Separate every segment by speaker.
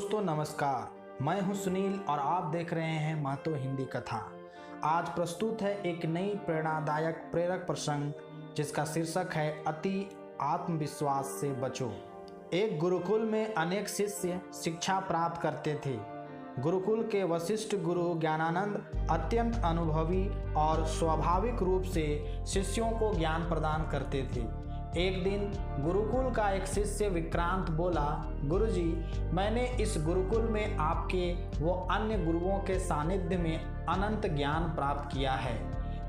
Speaker 1: दोस्तों नमस्कार, मैं हूं सुनील और आप देख रहे हैं महतो हिंदी कथा। आज प्रस्तुत है एक नई प्रेरणादायक प्रेरक प्रसंग जिसका शीर्षक है अति आत्मविश्वास से बचो। एक गुरुकुल में अनेक शिष्य शिक्षा प्राप्त करते थे। गुरुकुल के वशिष्ठ गुरु ज्ञानानंद अत्यंत अनुभवी और स्वाभाविक रूप से शिष्यों को ज्ञान प्रदान करते थे। एक दिन गुरुकुल का एक शिष्य विक्रांत बोला, गुरुजी, मैंने इस गुरुकुल में आपके व अन्य गुरुओं के सानिध्य में अनंत ज्ञान प्राप्त किया है,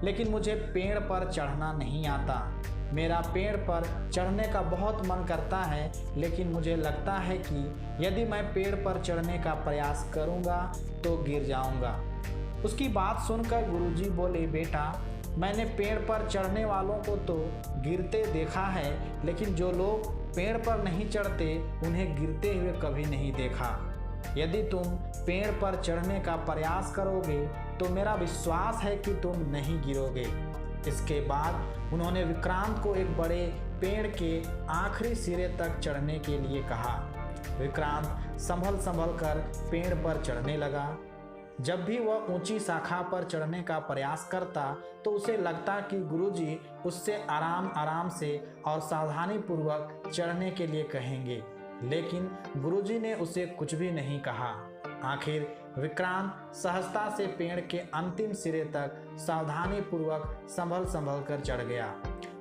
Speaker 1: लेकिन मुझे पेड़ पर चढ़ना नहीं आता। मेरा पेड़ पर चढ़ने का बहुत मन करता है, लेकिन मुझे लगता है कि यदि मैं पेड़ पर चढ़ने का प्रयास करूंगा तो गिर जाऊंगा। उसकी बात सुनकर गुरुजी बोले, बेटा, मैंने पेड़ पर चढ़ने वालों को तो गिरते देखा है, लेकिन जो लोग पेड़ पर नहीं चढ़ते उन्हें गिरते हुए कभी नहीं देखा। यदि तुम पेड़ पर चढ़ने का प्रयास करोगे तो मेरा विश्वास है कि तुम नहीं गिरोगे। इसके बाद उन्होंने विक्रांत को एक बड़े पेड़ के आखिरी सिरे तक चढ़ने के लिए कहा। विक्रांत संभल कर पेड़ पर चढ़ने लगा। जब भी वह ऊंची शाखा पर चढ़ने का प्रयास करता तो उसे लगता कि गुरुजी उससे आराम से और सावधानी पूर्वक चढ़ने के लिए कहेंगे, लेकिन गुरुजी ने उसे कुछ भी नहीं कहा। आखिर विक्रांत सहजता से पेड़ के अंतिम सिरे तक सावधानी पूर्वक संभल कर चढ़ गया।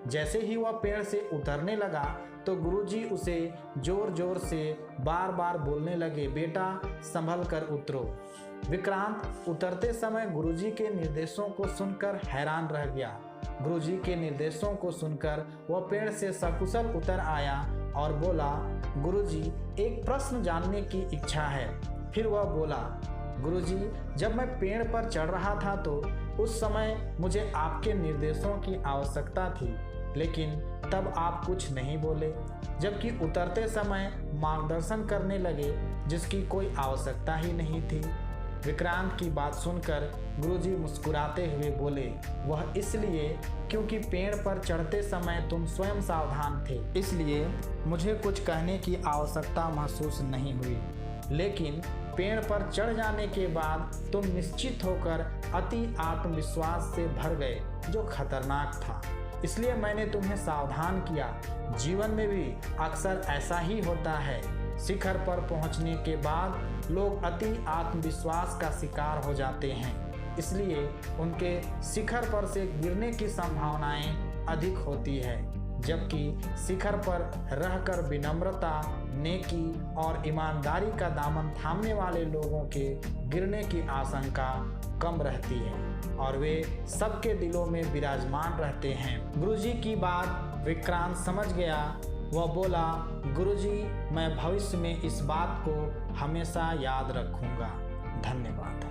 Speaker 1: जैसे ही वह पेड़ से उतरने लगा तो गुरुजी उसे जोर से बार बोलने लगे, बेटा, संभल कर उतरो। विक्रांत उतरते समय गुरुजी के निर्देशों को सुनकर हैरान रह गया। गुरुजी के निर्देशों को सुनकर वह पेड़ से सकुशल उतर आया और बोला, गुरुजी, एक प्रश्न जानने की इच्छा है। फिर वह बोला, गुरुजी, जब मैं पेड़ पर चढ़ रहा था तो उस समय मुझे आपके निर्देशों की आवश्यकता थी, लेकिन तब आप कुछ नहीं बोले, जबकि उतरते समय मार्गदर्शन करने लगे जिसकी कोई आवश्यकता ही नहीं थी। विक्रांत की बात सुनकर गुरुजी मुस्कुराते हुए बोले, वह इसलिए क्योंकि पेड़ पर चढ़ते समय तुम स्वयं सावधान थे, इसलिए मुझे कुछ कहने की आवश्यकता महसूस नहीं हुई, लेकिन पेड़ पर चढ़ जाने के बाद तुम निश्चित होकर अति आत्मविश्वास से भर गए, जो खतरनाक था, इसलिए मैंने तुम्हें सावधान किया। जीवन में भी अक्सर ऐसा ही होता है। शिखर पर पहुंचने के बाद लोग अति आत्मविश्वास का शिकार हो जाते हैं, इसलिए उनके शिखर पर से गिरने की संभावनाएं अधिक होती है, जबकि शिखर पर रहकर विनम्रता, नेकी और ईमानदारी का दामन थामने वाले लोगों के गिरने की आशंका कम रहती है और वे सबके दिलों में विराजमान रहते हैं। गुरुजी की बात विक्रांत समझ गया। वह बोला, गुरुजी, मैं भविष्य में इस बात को हमेशा याद रखूंगा। धन्यवाद।